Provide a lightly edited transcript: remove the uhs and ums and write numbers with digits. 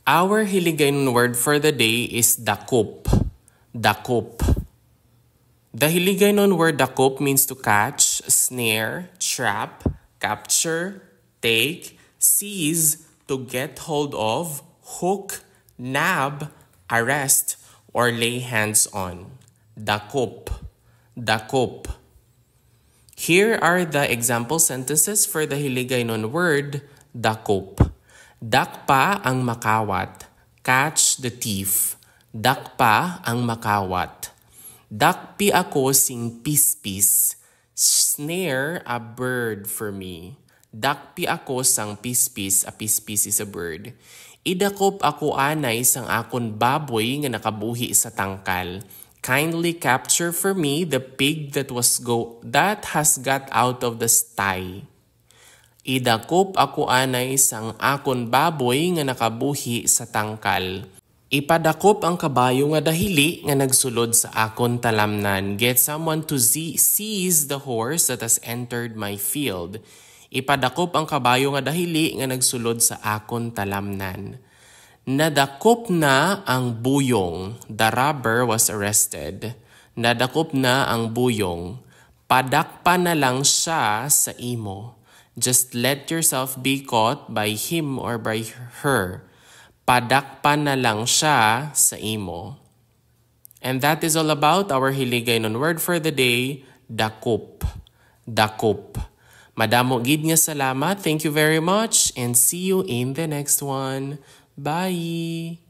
Our Hiligaynon word for the day is dakop. Dakop. The Hiligaynon word dakop means to catch, snare, trap, capture, take, seize, to get hold of, hook, nab, arrest, or lay hands on. Dakop. Dakop. Here are the example sentences for the Hiligaynon word dakop. Dakpa ang makawat. Catch the thief. Dakpa ang makawat. Dakpi ako sing pispis. Snare a bird for me. Dakpi ako sang pispis. A pispis is a bird. Idakop ako anay sang akon baboy nga nakabuhi sa tangkal. Kindly capture for me the pig that has got out of the sty. Idakop ako anay sang akon baboy nga nakabuhi sa tangkal. Ipadakop ang kabayo nga dahili nga nagsulod sa akon talamnan. Get someone to seize the horse that has entered my field. Ipadakop ang kabayo nga dahili nga nagsulod sa akon talamnan. Nadakop na ang buyong. The robber was arrested. Nadakop na ang buyong. Padakpa na lang siya sa imo. Just let yourself be caught by him or by her. Padakpa na lang siya sa imo. And that is all about our Hiligaynon word for the day, dakop. Dakop. Madamo gid nga salamat. Thank you very much and see you in the next one. Bye!